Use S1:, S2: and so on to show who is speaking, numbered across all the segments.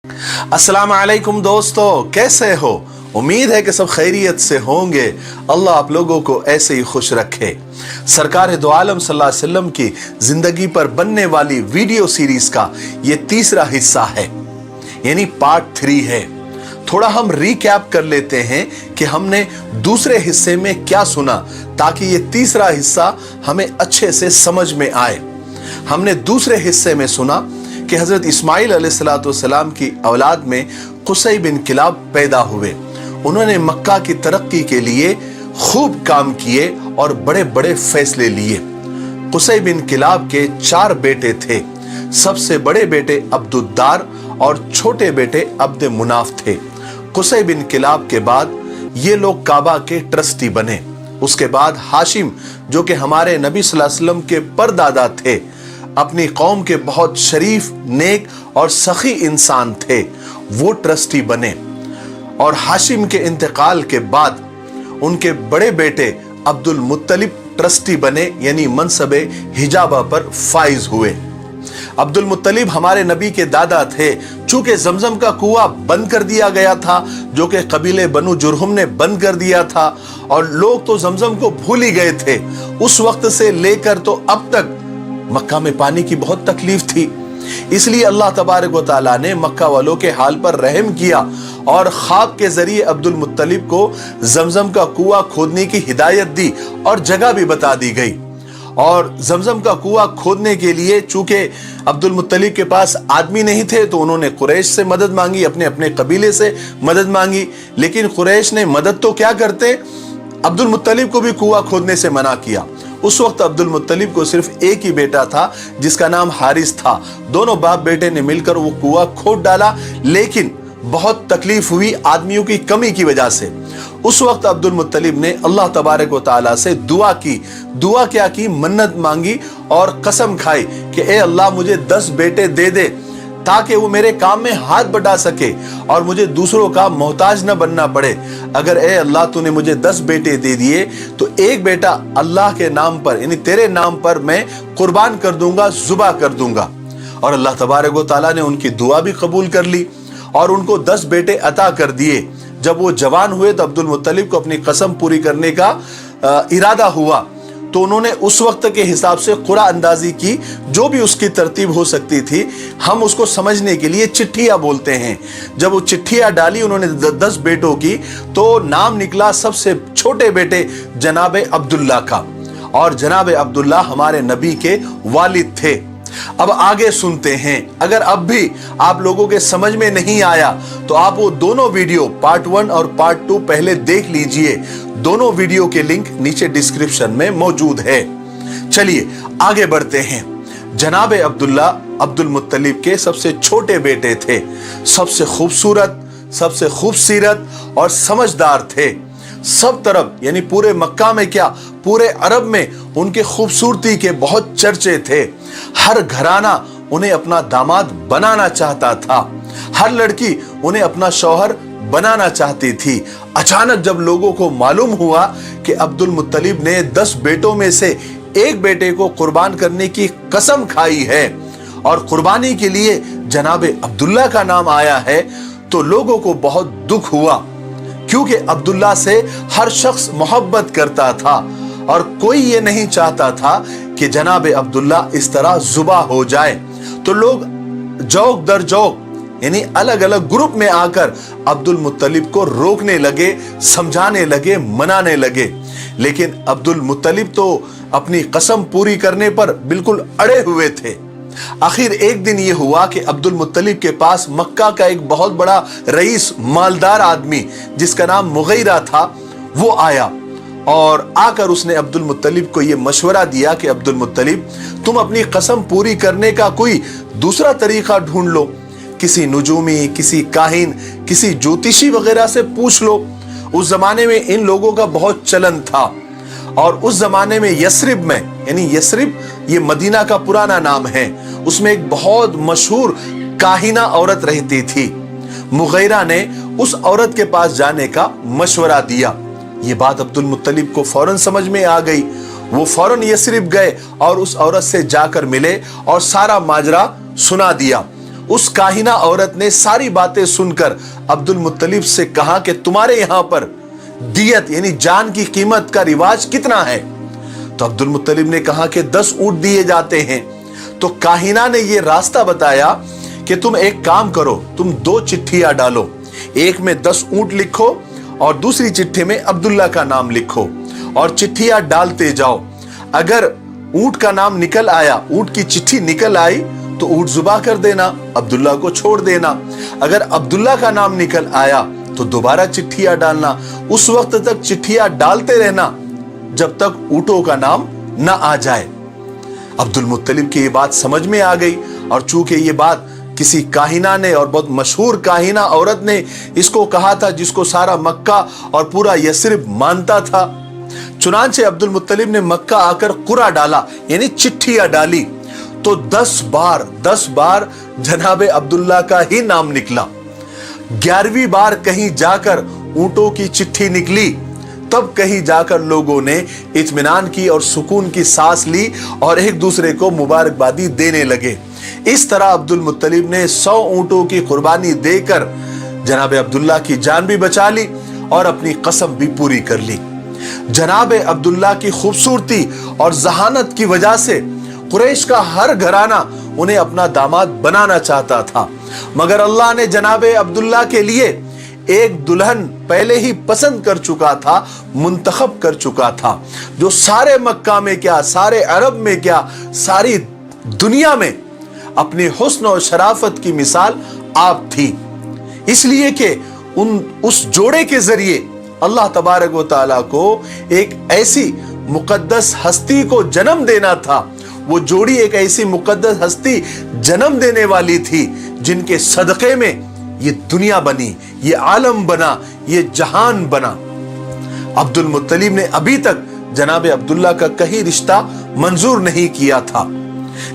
S1: अस्सलाम वालेकुम दोस्तों, कैसे हो? उम्मीद है कि सब खैरियत से होंगे। अल्लाह आप लोगों को ऐसे ही खुश रखे। सरकार दो आलम सल्लल्लाहु अलैहि वसल्लम की जिंदगी पर बनने वाली वीडियो सीरीज का ये तीसरा हिस्सा है, यानी पार्ट 3 है। थोड़ा हम रिकैप कर लेते हैं कि हमने दूसरे हिस्से में क्या सुना, ताकि ये तीसरा हिस्सा हमें अच्छे से समझ में आए। हमने दूसरे हिस्से में सुना कि हजरत इस्माइल अलैहिस्सलाम की औलाद में कुसै बिन किलाब पैदा हुए। उन्होंने मक्का की तरक्की के लिए खूब काम किए और बड़े बड़े फैसले लिए। कुसै बिन किलाब के 4 बेटे थे। सबसे बड़े बेटे अब्दुद्दार और छोटे बेटे अब्द मुनाफ थे। कुसै बिन किलाब के बाद ये लोग काबा के ट्रस्टी बने। उसके बाद हाशिम, जो कि हमारे नबी सल्लल्लाहु अलैहि वसल्लम के परदादा थे, अपनी कौम के बहुत शरीफ, नेक और सखी इंसान थे, वो ट्रस्टी बने। और हाशिम के इंतकाल के बाद उनके बड़े बेटे अब्दुल मुत्तलिब ट्रस्टी बने, यानी मनसबे हिजाबा पर फाइज हुए। अब्दुल मुत्तलिब हमारे नबी के दादा थे। चूंकि जमजम का कुआं बंद कर दिया गया था, जो कि कबीले बनु जुरहुम ने बंद कर दिया था, और लोग तो जमजम को भूल ही गए थे। उस वक्त से लेकर तो अब तक मक्का में पानी की बहुत तकलीफ थी। इसलिए अल्लाह तबारक व तआला ने मक्का वालों के हाल पर रहम किया और ख्वाब के जरिए अब्दुल मुत्तलिब को जमजम का कुआं खोदने की हिदायत दी और जगह भी बता दी गई। और जमजम का कुआं खोदने के लिए चूंकि अब्दुल मुत्तलिब के पास आदमी नहीं थे, तो उन्होंने कुरैश से मदद मांगी, अपने अपने कबीले से मदद मांगी। लेकिन कुरैश ने मदद तो क्या करते, अब्दुल मुत्तलिब को भी कुआं खोदने से मना किया। उस वक्त अब्दुल मुत्तलिब को सिर्फ एक ही बेटा था, जिसका नाम हारिस था। दोनों बाप बेटे ने मिलकर वो कुआं खोद डाला, लेकिन बहुत तकलीफ हुई आदमियों की कमी की वजह से। उस वक्त अब्दुल मुत्तलिब ने अल्लाह तबारक व तआला से दुआ की। दुआ क्या की? मन्नत मांगी और कसम खाई कि ए अल्लाह, मुझे 10 बेटे दे दे, ताकि वो मेरे काम में हाथ बढ़ा सके और मुझे दूसरों का मोहताज न बनना पड़े। अगर ए अल्लाह तूने मुझे 10 बेटे दे दिए, तो एक बेटा अल्लाह के नाम पर, यानी तेरे नाम पर मैं कुर्बान कर दूंगा, जुबा कर दूंगा। और अल्लाह तबारक व तआला ने उनकी दुआ भी कबूल कर ली और उनको 10 बेटे अता कर दिए। जब वो जवान हुए तो अब्दुल मुत्तलिब को अपनी कसम पूरी करने का इरादा हुआ, तो उन्होंने उस वक्त के हिसाब से कुरा अंदाजी की, जो भी उसकी तरतीब हो सकती थी। हम उसको समझने के लिए चिट्ठियां बोलते हैं। जब वो चिट्ठियां डाली उन्होंने 10 बेटों की, तो नाम निकला सबसे छोटे बेटे जनाबे अब्दुल्ला का। और जनाबे अब्दुल्ला हमारे नबी के वालिद थे। अब आगे सुनते हैं। अगर अब भी आप लोगों के समझ में नहीं आया, तो आप वो दोनों वीडियो पार्ट 1 और पार्ट 2 पहले देख लीजिए। दोनों वीडियो के लिंक नीचे डिस्क्रिप्शन में मौजूद है। चलिए आगे बढ़ते हैं। जनाबे अब्दुल्ला अब्दुल मुत्तलिब के सबसे छोटे बेटे थे। सबसे खूबसूरत, सबसे खूबसीरत और समझदार थे। सब तरफ, यानी पूरे मक्का में क्या, पूरे अरब में उनके खूबसूरती के बहुत चर्चे थे। हर घराना उन्हें अपना दामाद बनाना चाहता था। हर लड़की उन्हें अपना शौहर बनाना चाहती थी। अचानक जब लोगों को मालूम हुआ कि अब्दुल मुत्तलिब ने 10 बेटों में से एक बेटे को कुर्बान करने की कसम खाई है और कुर्बानी के लिए जनाबे अब्दुल्ला का नाम आया है, तो लोगों को बहुत दुख हुआ, क्योंकि अब्दुल्ला से हर शख्स मोहब्बत करता था और कोई ये नहीं चाहता था कि जनाबे अब्दुल्ला इस तरह जुबा हो जाए। तो लोग जौक दर जौक, यानी अलग अलग ग्रुप में आकर अब्दुल मुत्तलिब को रोकने लगे, समझाने लगे, मनाने लगे। लेकिन अब्दुल मुत्तलिब तो अपनी कसम पूरी करने पर बिल्कुल अड़े हुए थे। आखिर एक दिन ये हुआ कि अब्दुल मुत्तलिब के पास मक्का का एक बहुत बड़ा रईस, मालदार आदमी, जिसका नाम मुगैरा था, वो आया और आकर उसने अब्दुल मुत्तलिब को ये मशवरा दिया कि अब्दुल मुत्तलिब, तुम अपनी कसम पूरी करने का कोई दूसरा तरीका ढूंढ लो। किसी नुजूमी, किसी काहिन, किसी ज्योतिषी वगैरह से पूछ लो। उस जमाने में इन लोगों का बहुत चलन था। और उस जमाने में यस्रिब में, यानी यस्रिब ये मदीना का पुराना नाम है, उसमें एक बहुत मशहूर काहिना औरत रहती थी। मुगैरा ने उस औरत के पास जाने का मशवरा दिया। ये बात अब्दुल मुत्तलिब को फौरन समझ में आ गई। वो फौरन यस्रिब गए और उस औरत से जाकर मिले और सारा माजरा सुना दिया। उस काहिना औरत ने सारी बातें सुनकर अब्दुल मुत्तलिब से कहा कि तुम्हारे यहां पर दियत यानी जान की कीमत का रिवाज कितना है? तो अब्दुल मुत्तलिब ने कहा कि 10 ऊंट दिए जाते हैं। तो काहिना ने यह रास्ता बताया कि तुम एक काम करो, तुम 2 चिट्ठियां डालो, एक में 10 ऊंट लिखो और दूसरी चिट्ठी में अब्दुल्ला का नाम लिखो और चिट्ठियां डालते जाओ। अगर ऊंट का नाम निकल आया, ऊंट की चिट्ठी निकल आई तो ऊंट जुबा कर देना, अब्दुल्ला को छोड़ देना। अगर अब्दुल्ला का नाम निकल आया तो दोबारा चिट्ठियां डालना। उस वक्त तक चिट्ठियां डालते रहना जब तक ऊंटों का नाम ना आ जाए। अब्दुल मुत्तलिब की ये बात समझ में आ गई और चूंकि ये बात किसी काहिना ने और बहुत मशहूर काहिना औरत ने इसको कहा था जिसको सारा मक्का और पूरा यस्रिब मानता था, चुनांचे अब्दुल मुत्तलिब ने मक्का आकर कुरा डाला यानी चिट्ठियां डाली तो 10 बार जनाबे अब्दुल्ला का ही नाम निकला। 11वीं बार कहीं जाकर ऊंटों की चिट्ठी निकली, तब कहीं जाकर लोगों ने इत्मीनान की और सुकून की सांस ली और एक दूसरे को मुबारकबादी देने लगे। इस तरह अब्दुल मुत्तलिब ने 100 ऊंटों की कुर्बानी देकर जनाबे अब्दुल्ला की जान भी बचा ली और अपनी कसम भी पूरी कर ली। जनाबे अब्दुल्ला की खूबसूरती और जहानत की वजह से कुरैश का हर घराना उन्हें अपना दामाद बनाना चाहता था, मगर अल्लाह ने जनाबे अब्दुल्ला के लिए एक दुल्हन पहले ही पसंद कर चुका था, मुंतखब कर चुका था, जो सारे मक्का में क्या, सारे अरब में क्या, सारी दुनिया में अपने हुस्न और शराफत की मिसाल आप थी। इसलिए कि उस जोड़े के जरिए अल्लाह तबारक व तआला को एक ऐसी मुकद्दस हस्ती को जन्म देना था। वो जोड़ी एक ऐसी मुकद्दस हस्ती जन्म देने वाली थी जिनके सदक़े में ये दुनिया बनी, ये आलम बना, ये जहान बना। अब्दुल मुत्तलिब ने अभी तक जनाबे अब्दुल्ला का कहीं रिश्ता मंजूर नहीं किया था,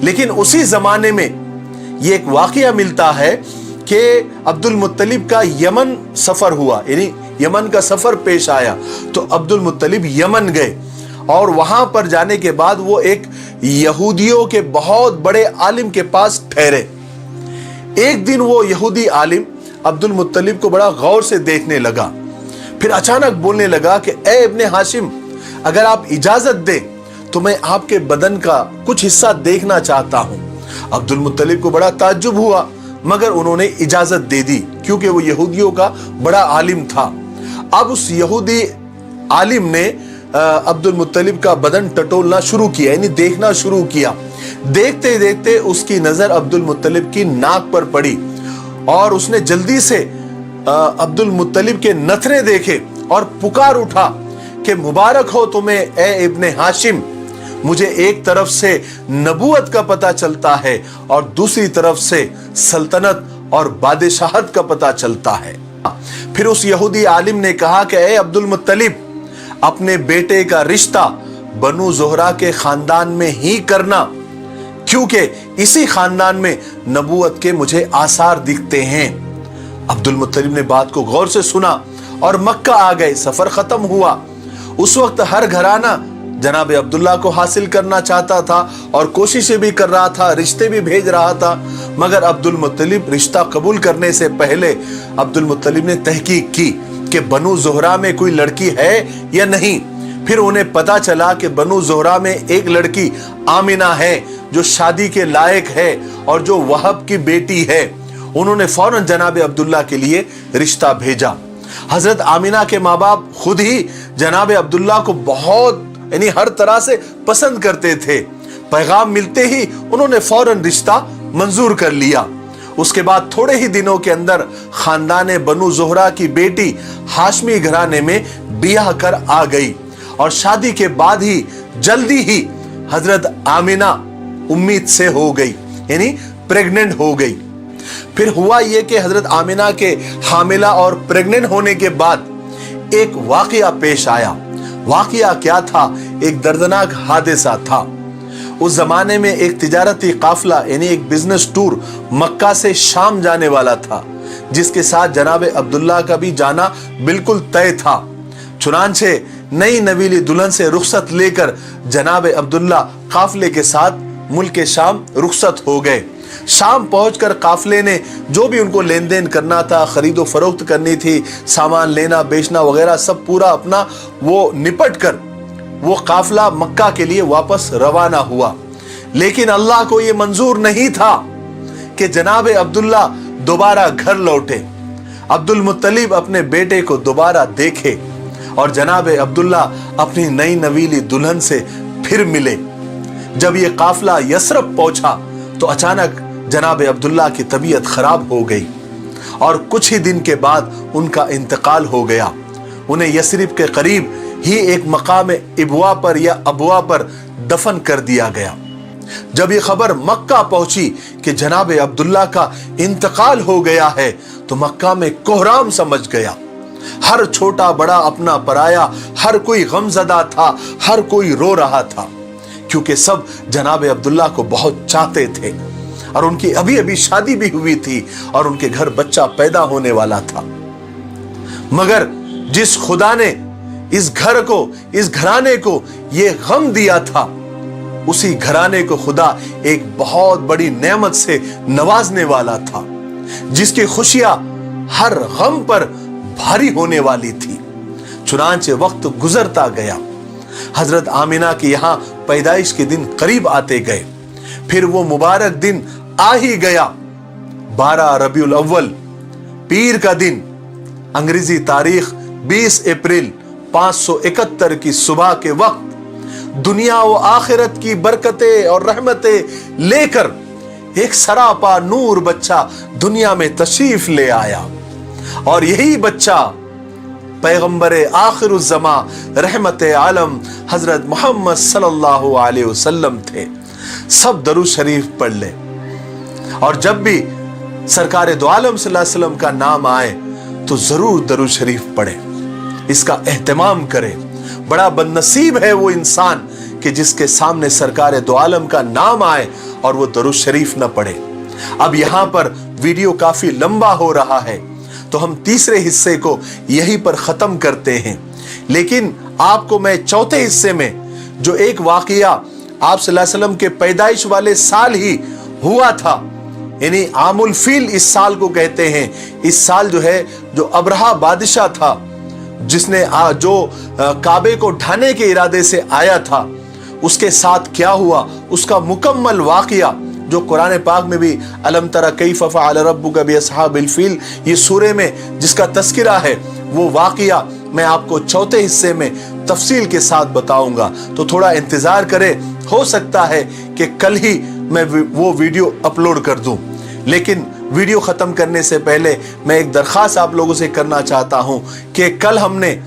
S1: लेकिन उसी जमाने में ये एक वाकया मिलता है कि अब्दुल मुत्तलिब का यमन सफर हुआ, यानी यमन का सफर पेश आया तो अब्दुल मुत्तलिब यमन गए और वहां पर जाने के बाद वो एक यहूदियों के बहुत बड़े आलिम के पास ठहरे। एक दिन वो यहूदी आलिम अब्दुल मुत्तलिब को बड़ा गौर से देखने लगा, फिर अचानक बोलने लगा कि ए इब्ने हाशिम, अगर आप इजाजत दें तो मैं आपके बदन का कुछ हिस्सा देखना चाहता हूं। अब्दुल मुत्तलिब को बड़ा ताज्जुब हुआ, मगर उन्होंने इजाजत दे दी क्योंकि वो यहूदियों का बड़ा आलिम था। अब उस यहूदी आलिम ने अब्दुल मुत्तलिब का बदन टटोलना शुरू किया, यानी देखना शुरू किया। देखते देखते उसकी नजर अब्दुल मुत्तलिब की नाक पर पड़ी और उसने जल्दी से अब्दुल मुत्तलिब के नथने देखे और पुकार उठा कि मुबारक हो तुम्हें ए इब्ने हाशिम, मुझे एक तरफ से नबूवत का पता चलता है और दूसरी तरफ से सल्तनत और बादशाहत का पता चलता है। फिर उस यहूदी आलिम ने कहा कि ए अब्दुल मुत्तलिब, अपने बेटे का रिश्ता बनु ज़ोहरा के खानदान में ही करना, क्योंकि इसी खानदान में नबूवत के मुझे आसार दिखते हैं। अब्दुल मुत्तलिब ने बात को गौर से सुना और मक्का आ गए। सफर खत्म हुआ। उस वक्त हर घराना जनाबे अब्दुल्ला को हासिल करना चाहता था और कोशिशें भी कर रहा था, रिश्ते भी भेज रहा था, मगर अब्दुल मुत्तलिब रिश्ता कबूल करने से पहले अब्दुल मुत्तलिब ने तहकीक की कि बनु ज़ोहरा में कोई लड़की है या नहीं। फिर उन्हें पता चला कि बनु ज़ोहरा में एक लड़की आमिना है जो शादी के लायक है और जो वहब की बेटी है। उन्होंने फौरन जनाबे अब्दुल्ला के लिए रिश्ता भेजा। हजरत आमिना के माँ बाप खुद ही जनाबे अब्दुल्ला को बहुत यानी हर तरह से पसंद करते थे। पैगाम मिलते ही उन्होंने फौरन रिश्ता मंजूर कर लिया। उसके बाद थोड़े ही दिनों के अंदर खानदान बनु ज़ोहरा की बेटी हाशमी घराने में बियाह कर आ गई और शादी के बाद ही जल्दी ही हजरत आमिना उम्मीद से हो गई, यानी प्रेग्नेंट हो गई। फिर हुआ यह कि हजरत आमिना के हामिला और प्रेग्नेंट होने के बाद एक वाकया पेश आया। वाकया क्या था? एक दर्दनाक हादसा था। उस जमाने में एक तिजारती काफिला यानी एक बिजनेस टूर मक्का से शाम जाने वाला था, जिसके साथ जनाबे अब्दुल्ला का भी जाना बिल्कुल तय था। चुनांचे नई नवीली दुल्हन से रुखसत लेकर जनाबे अब्दुल्ला काफिले के साथ मुल्क शाम रुखसत हो गए। शाम पहुंचकर काफिले ने जो भी उनको लेन देन करना था, खरीदो फरोख्त करनी थी, सामान लेना बेचना वगैरह सब पूरा अपना वो निपट कर वो काफिला मक्का के लिए वापस रवाना हुआ। लेकिन अल्लाह को ये मंजूर नहीं था कि जनाब अब्दुल्ला दोबारा घर लौटे, अब्दुल मुत्तलिब अपने बेटे को दोबारा देखे और जनाब अब्दुल्ला अपनी नई नवीली दुल्हन से फिर मिले। जब ये काफिला यसरब पहुंचा तो अचानक जनाब अब्दुल्ला की तबीयत खराब हो गई और कुछ ही दिन के बाद उनका इंतकाल हो गया। उन्हें यसरिब के करीब ही एक मकाम इबवा पर या अबवा पर दफन कर दिया गया। जब ये खबर मक्का पहुंची कि जनाब अब्दुल्ला का इंतकाल हो गया है तो मक्का में कोहराम समझ गया। हर छोटा बड़ा अपना पराया, हर कोई गमजदा था, हर कोई रो रहा था, क्योंकि सब जनाब अब्दुल्ला को बहुत चाहते थे और उनकी अभी अभी शादी भी हुई थी और उनके घर बच्चा पैदा होने वाला था। मगर जिस खुदा ने इस घर को, इस घराने को ये गम दिया था, उसी घराने को खुदा एक बहुत बड़ी नेमत से नवाजने वाला था, जिसकी खुशियां हर गम पर भारी होने वाली थी। चुनांचे वक्त गुजरता गया, हजरत आमिना के यहाँ पैदाइश के दिन करीब आते गए। फिर वो मुबारक दिन आ ही गया, 12 रबीउल अव्वल पीर का दिन, अंग्रेजी तारीख 20 अप्रैल 571 की सुबह के वक्त दुनिया व आखिरत की बरकतें और रहमतें लेकर एक सरापा नूर बच्चा दुनिया में तशरीफ ले आया और यही बच्चा पैगंबर आखिरुज़्ज़मा रहमत आलम हजरत मोहम्मद सल्लल्लाहु अलैहि वसल्लम थे। सब दरूद शरीफ पढ़ ले और जब भी सरकार दो आलम सल्लल्लाहु अलैहि वसल्लम का नाम आए तो जरूर दरूद शरीफ पढ़े, इसका एहतमाम करे। बड़ा बदनसीब है वो इंसान कि जिसके सामने सरकार दो आलम का नाम आए और वो दरूद शरीफ न पढ़े। अब यहाँ पर वीडियो काफी लंबा हो रहा है तो हम तीसरे हिस्से को यहीं पर खत्म करते हैं, लेकिन आपको मैं चौथे हिस्से में जो एक वाकया आप सल्लल्लाहु अलैहि वसल्लम के पैदाइश वाले साल ही हुआ था, यानी आमुल फील इस साल को कहते हैं। इस साल जो है, जो अब्रहा बादशाह था जिसने जो काबे को ढाने के इरादे से आया था, उसके साथ क्या हुआ उसका मुकम्मल वाकया जो कुरान पाक में भी अलम तरा कैफ़ फ़अल रब्बुका बिअस्हाबिल फील ये सूरे में जिसका तस्किरा है, वो वाकया मैं आपको चौथे हिस्से में तफसील के साथ बताऊंगा। तो थोड़ा इंतजार करें, हो सकता है कि कल ही मैं वो वीडियो अपलोड कर दूं। लेकिन वीडियो ख़त्म करने से पहले मैं एक दरख्वास्त आप लोगों से करना चाहता हूं कि कल हमने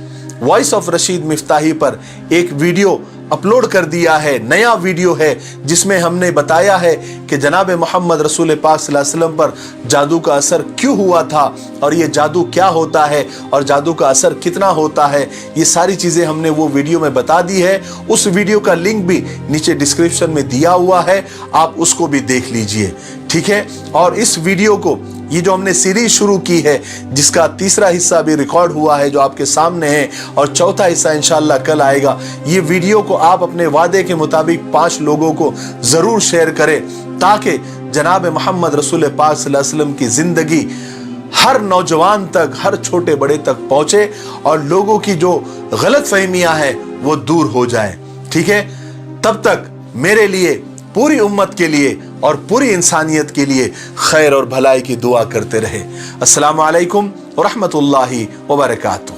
S1: वॉइस ऑफ रशीद मिफ्ताही पर एक वीडियो अपलोड कर दिया है, नया वीडियो है जिसमें हमने बताया है कि जनाब मोहम्मद रसूल पाक सल्लल्लाहु अलैहि वसल्लम पर जादू का असर क्यों हुआ था और ये जादू क्या होता है और जादू का असर कितना होता है, ये सारी चीज़ें हमने वो वीडियो में बता दी है। उस वीडियो का लिंक भी नीचे डिस्क्रिप्शन में दिया हुआ है, आप उसको भी देख लीजिए, ठीक है। और इस वीडियो को, ये जो हमने सीरीज शुरू की है जिसका तीसरा हिस्सा भी रिकॉर्ड हुआ है जो आपके सामने है और चौथा हिस्सा इंशाअल्लाह कल आएगा, ये वीडियो को आप अपने वादे के मुताबिक 5 लोगों को जरूर शेयर करें ताकि जनाब मोहम्मद रसूल पाक सल्लल्लाहु अलैहि वसल्लम की जिंदगी हर नौजवान तक, हर छोटे बड़े तक पहुंचे और लोगों की जो गलत फहमियां हैं वो दूर हो जाए, ठीक है। तब तक मेरे लिए, पूरी उम्मत के लिए और पूरी इंसानियत के लिए खैर और भलाई की दुआ करते रहे। अस्सलामु अलैकुम व रहमतुल्लाहि व बरकातुहू।